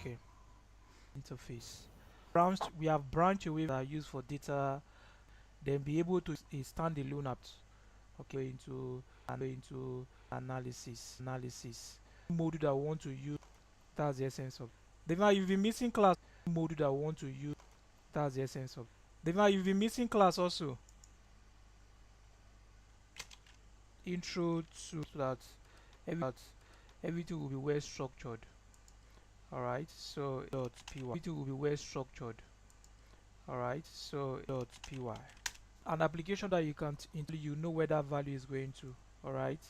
Okay, interface. We have branch away that are used for data, then be able to a standalone app. Okay, into analysis module that we want to use. That's the essence of. Then you've been missing class module that we want to use. That's the essence of. Then you've been missing class also. Intro to that everything will be well structured. Alright, so .py everything will be well structured. Alright, so .py an application that you can you know where that value is going to. Alright,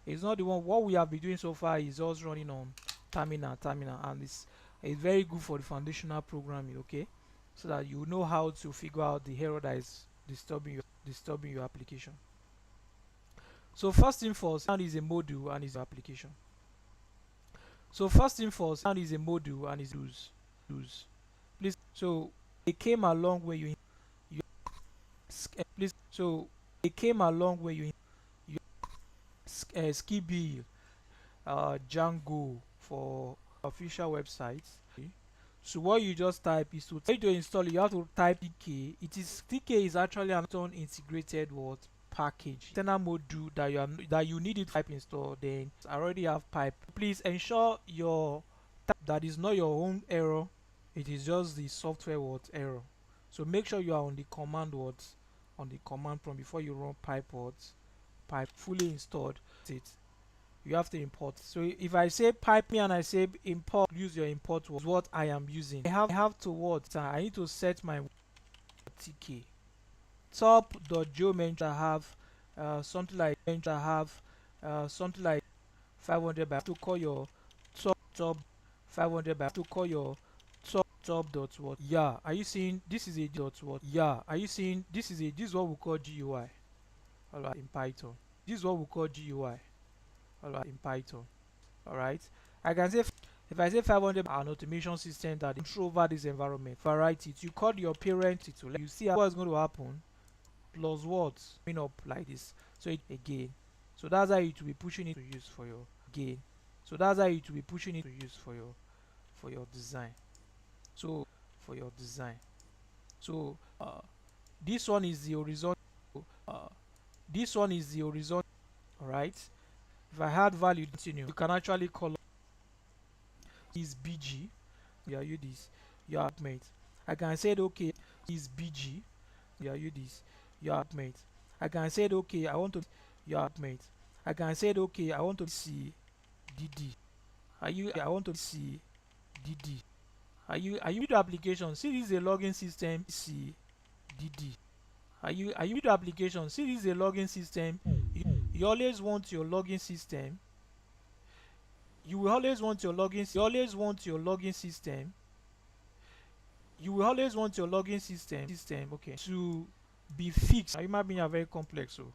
it's not the one. What we have been doing so far is just running on terminal, and it's very good for the foundational programming. Okay, so that you know how to figure out the error that is disturbing your application. So first thing first, sound is a module and is your application. So first thing first, sound is a module and is use. Please, so it came along when you please, so it came along when you Skibi Django for official websites. Okay. So what you just type is to try to install it, you have to type TK. TK is actually an integrated word package internal module that you need it to type install. Then I already have pipe. Please ensure your that is not your own error, it is just the software word error. So make sure you are on the command words on the command prompt before you run pipe words. Pipe fully installed it, you have to import. So if I say pipe me and I say import, use your import word, what I am using. I have to what I need to set my TK top.geometry. I have something like something like 500 by to call your top 500 by to call your top dot what. Yeah, are you seeing this is a dot what? Yeah, are you seeing this is what we call GUI. Alright, in Python, this is what we call GUI. Alright, in Python. Alright, I can say if I say 500 an automation system that control over this environment. If I write it, you call your parent to let you see what's going to happen plus words coming up like this. So it again, so that's how it will be pushing it to use for your gain. So that's how it will be pushing it to use for your design. So for your design, so this one is the horizontal. uh, this one is the horizontal. All right, if I had value continue, you can actually call is BG. Yeah, you this your mate. I can say okay is BG. Yeah, you this your mate. I can say okay I want to your mate. I can say okay I want to see DD. Are you I want to see DD. Are you the application? See, this is a login system. See DD. Are you the application? See, this is a login system. You always want your login system. You will always want your login. You always want your login system. You will always want your login system. Okay, to be fixed. Human beings are very complex, so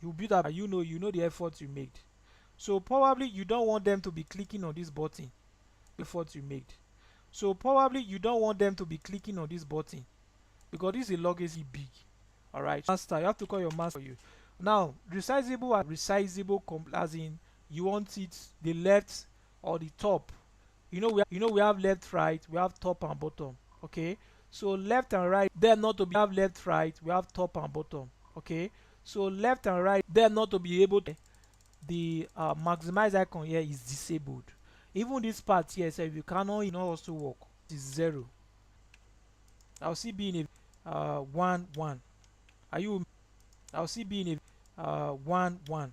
you build up. You know the effort you made. So probably you don't want them to be clicking on this button. Effort you made. So probably you don't want them to be clicking on this button because this is a log is big. All right, master, you have to call your master for you. Now resizable as in you want it the left or the top. We have left, right, we have top and bottom. Okay, so left and right then not to be have left, right, we have top and bottom. Okay, so left and right then not to be able to the maximize icon here is disabled. Even this part here, so if you cannot also work, it is 0. I'll see being a 1 1. Are you with me? I'll see being a 1 1.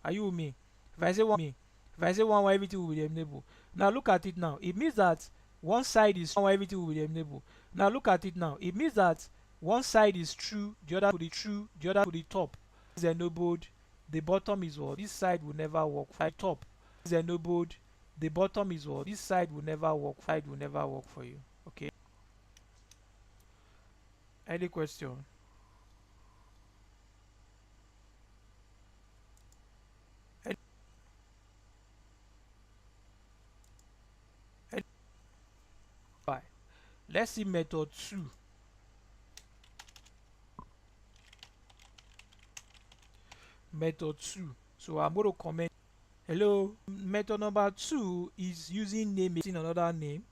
Are you with me? If I say 1 1, everything will be enabled. Now look at it now. It means that one side is everything will be enabled. Now look at it now. It means that one side is true, the other to the true, the other to the top is enabled. The bottom is what? This side will never work. For top is enabled. The bottom is what? This side will never work. Side will never work for you. Okay. Any question? Any, any, let's see method 2. Method 2. So I'm going to comment. Hello. Method number 2 is using name in another name.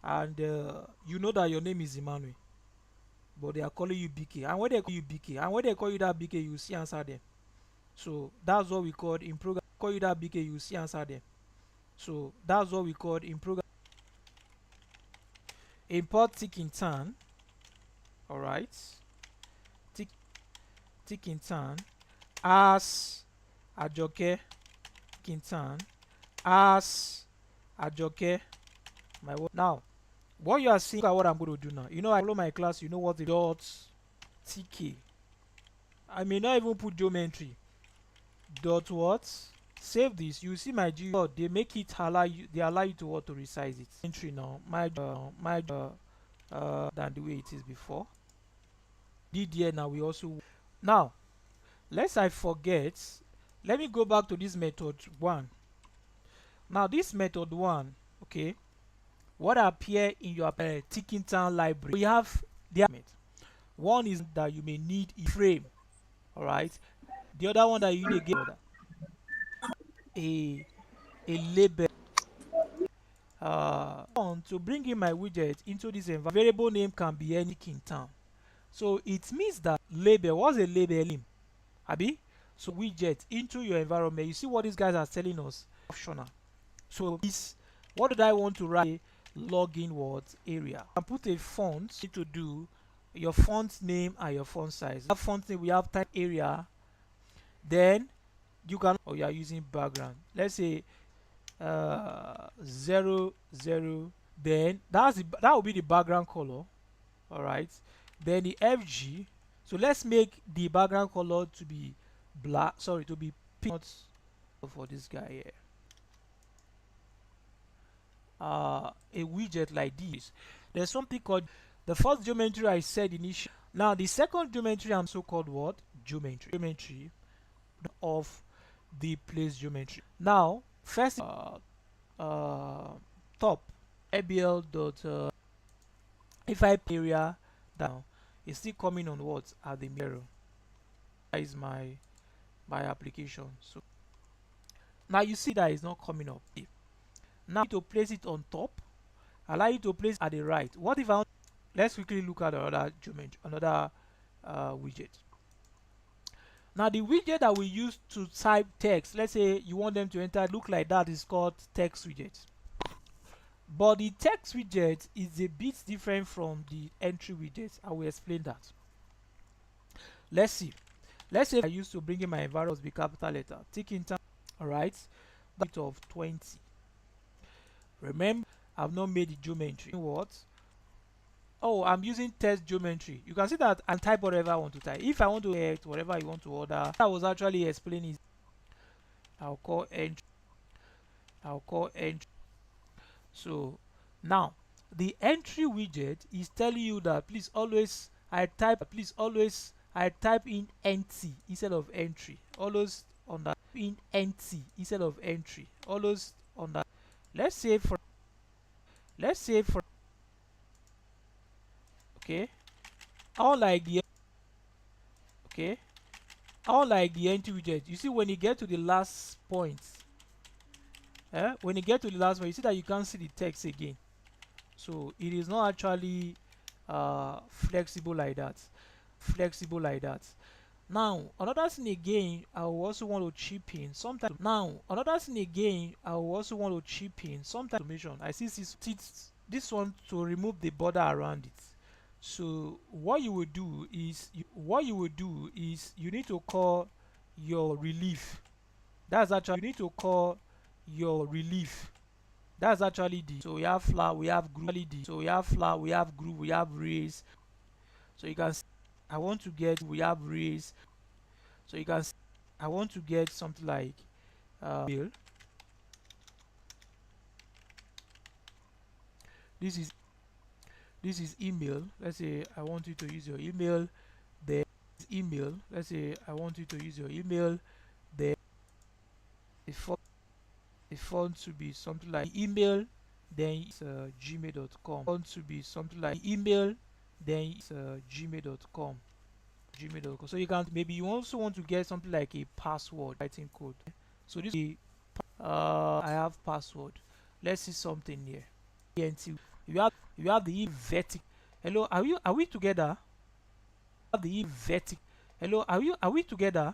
and you know that your name is Emmanuel, but they are calling you BK. And when they call you BK, and when they call you that BK, you see answer them. So that's what we call in program. Call you that BK, you see answer them. So that's what we call in program. Import tick in turn. All right, tick in turn as Ajoke, tick in turn as Ajoke. My word. Now, what you are seeing, what I'm going to do now. You know, I follow my class. You know what the dot tk. I may not even put geometry. Dot what? Save this. You see my G. They make it allow you. They allow you to what to resize it. Entry now. My than the way it is before. Did here now we also now. Lest I forget. Let me go back to this method one. Now this method one. Okay. What appear in your ticking town library? We have the one is that you may need a frame. All right. The other one that you need again a label. To bring in my widget into this environment, variable name can be any in town. So it means that label, what's a label name? Abi? So widget into your environment. You see what these guys are telling us? Optional. So this, what did I want to write? Login words area. And put a font. You need to do your font name and your font size. That font name we have type area. Then you can, or you are using background. Let's say 0 0. Then that will be the background color. All right. Then the FG. So let's make the background color to be black. Sorry, to be pink for this guy here. A widget like this. There's something called the first geometry I said initially. Now the second geometry I'm so-called what? Geometry of the place geometry. Now first top abl dot if I area down, it's still coming on what at the mirror. That is my application. So now you see that it's not coming up. Now to place it on top, allow you to place at the right. What if I want, let's quickly look at another geometry, another widget. Now the widget that we use to type text, let's say you want them to enter look like that, is called text widget. But the text widget is a bit different from the entry widget. I will explain that. Let's see. Let's say I used to bring in my environment be capital letter. Take in time. Alright. Bit of 20. Remember, I've not made the geometry. What? Oh, I'm using test geometry. You can see that and type whatever I want to type. If I want to select whatever you want to order, I was actually explaining. I'll call entry. So now the entry widget is telling you that please always I type in NT instead of entry. Always on that in NT instead of entry. Always on that. Let's say for okay. Unlike the entry widget, you see when you get to the last point, when you get to the last one, you see that you can't see the text again. So it is not actually flexible like that. Now another thing again I will also want to chip in sometimes. Automation. I see this one to remove the border around it. So what you will do is you need to call your relief. That's actually you need to call your relief. That's actually the, so we have flower, we have group. So we have flower, we have group, we have race. So you can see, I want to get, we have race. So you can see, I want to get something like bill. This is email. Let's say I want you to use your email. There is email. Let's say I want you to use your email. There the font to be something like email, then it's gmail.com. Font to be something like email, then it's gmail.com. So you can, maybe you also want to get something like a password writing code. So this is I have password. Let's see something here. ENT. you have the vertical. Hello, are we together? The vertical. Hello, are we together?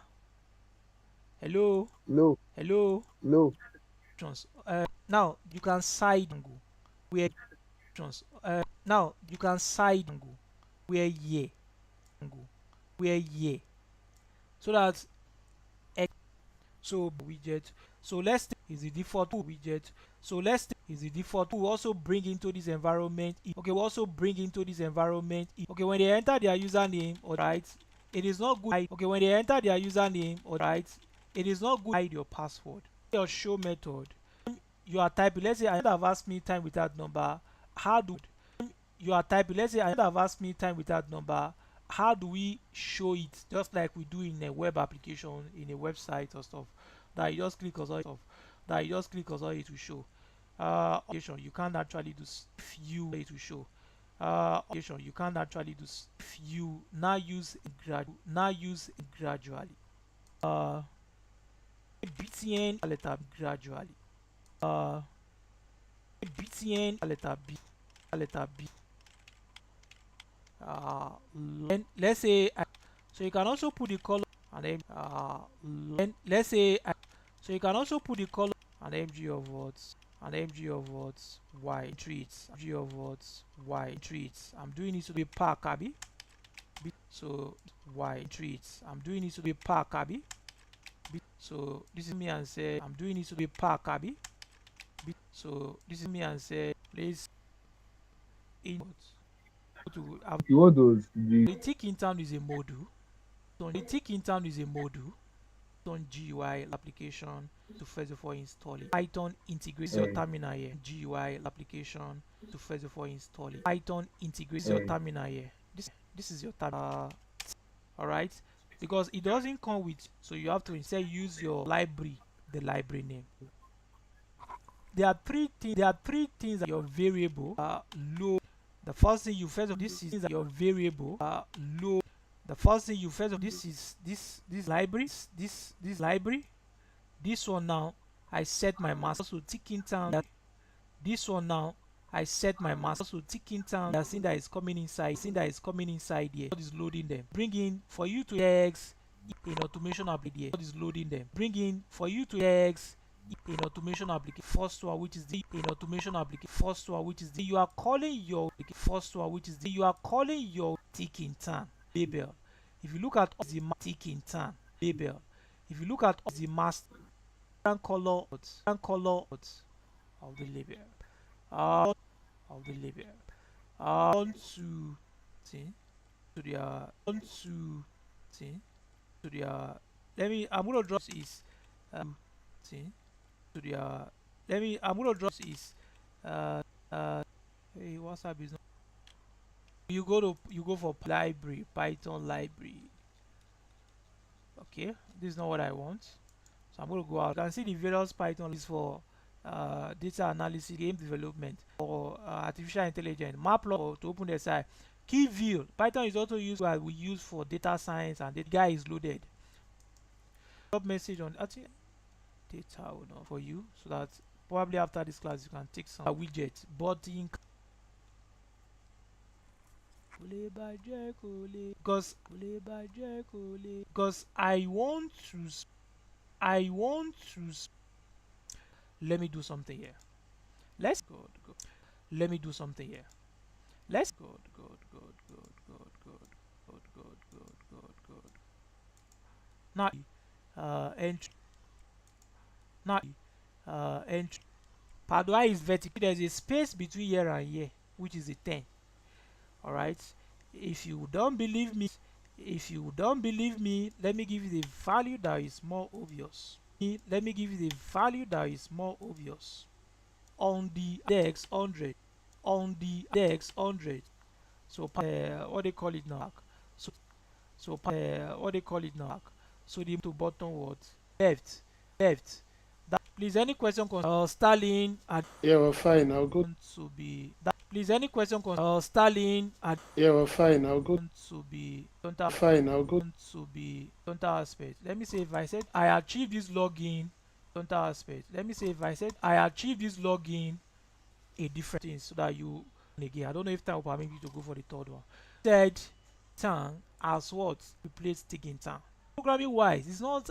Hello, No, hello. no. Now you can side angle where now you can side angle where angle where so that so widget. So let's take is the default widget. So let's take is the default. We also bring into this environment. Okay, we also bring into this environment. Okay, when they enter their username or right, it is not good. Okay, when they enter their username or right, it is not good to hide your password. Your show method. You are typing. Let's say I have asked me time without number. How do you are typing? Let's say I have asked me time without number. How do we show it? Just like we do in a web application, in a website or stuff. That you just click on stuff. That you just click on it to show. You can't actually do if you it to show. You can't actually do if you now use gradually. Uh, BTN letter gradually. Uh, BTN letter B. And let's say so you can also put the color and then and let's say so you can also put the color and mg of words and mg of words y treats mg of words y treats. I'm doing it to be park abi so y treats. I'm doing it to be park abi so this is me and say I'm doing it to be park abi so this is me and say please in to have Okay, what does the the tick in town is a module. So the tick in town is a module on GUI application to first of all install it. Python integrates your uh, terminal here. GUI application to first of all install it. Python integrates your terminal here. This is your terminal. All right, because it doesn't come with, so you have to instead use your library, the library name. There are three things. There are three things that your variable low. The first thing you first of this is that your variable low. The first thing you first of this is this library this library. This one now I set my master so ticking time. This one now I set my master so ticking time. The thing that is coming inside. Thing that is coming inside here. What is loading them? Bring in for you to text in automation application. What is loading them? Bring in for you to text in automation application. First one which is the in automation application. First one which is the you are calling your first one which is the you are calling your ticking time label. If you look at the ticking time label. If you look at the master color of the label uh, of the label on to thing to the on thing to the let me I'm gonna drop is thing to the let me I'm gonna drop is uh hey WhatsApp is not you go for library Python library. Okay, this is not what I want. So I'm going to go out. You can see the various Python is for data analysis, game development, or artificial intelligence, Matplotlib to open the site. Keyview. Python is also used as we use for data science, and the guy is loaded. Drop message on actually data for you, so that probably after this class you can take some widget. Button because I want to let me do something here. Let's go. Let me do something here. Let's good. Now, entry. Now, entry. Padua is vertical. There's a space between here and here, which is a 10. All right. If you don't believe me, let me give you the value that is more obvious. Let me give you the value that is more obvious. On the index 100, on the index 100. So what they call it now? So what they call it now? So the to bottom what left, left. That please any question Stalin at yeah, we're fine. I'll go. to be that please any question Stalin at Yeah, we're fine. I'll go. to be don't have Fine. I'll go. to be don't aspect. Let me say if I said I achieve this login don't aspect. Let me say if I said I achieve this login a different thing so that you again. I don't know if time will permit me to go for the third one. Said tang as what replace ticking tang. Programming wise, it's not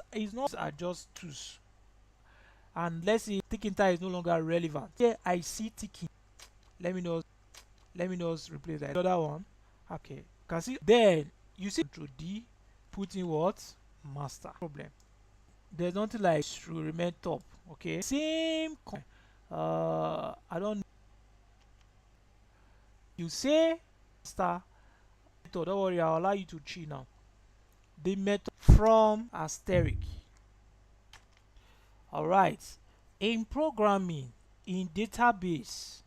are just tools. And let's say ticking time is no longer relevant. Here I see ticking. Let me know. Let me just replace that. Another one. Okay. Can see then you see Control D, put in what master problem. There's nothing like to remain top. Okay. Same. I don't. You say master method. Don't worry. I'll allow you to cheat now. The method from asterisk. All right. In programming, in database,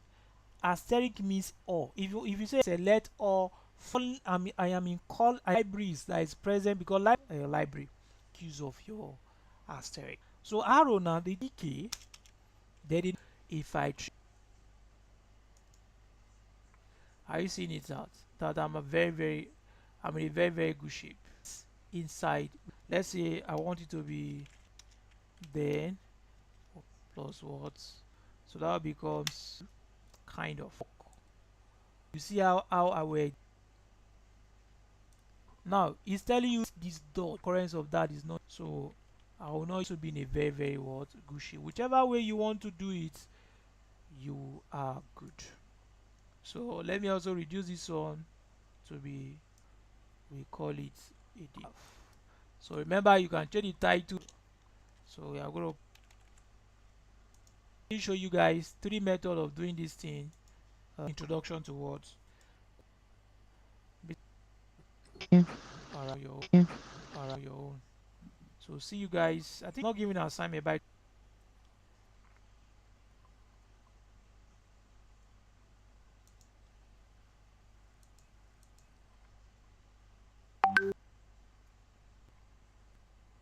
asterisk means all. If you say select all, I am in call libraries that is present because library use of your asterisk. So arrow now the key. Then if I are you seeing it out that I'm in a very good shape inside. Let's say I want it to be then plus what, so that becomes kind of. You see how I will now it's telling you this dot occurrence of that is not, so I will not also be in a very what good shape. Whichever way you want to do it, you are good. So let me also reduce this one to be, we call it a div. So remember you can change the title. So we are going to show you guys three methods of doing this thing. Introduction to words. Around your own. So see you guys. I think not giving an assignment by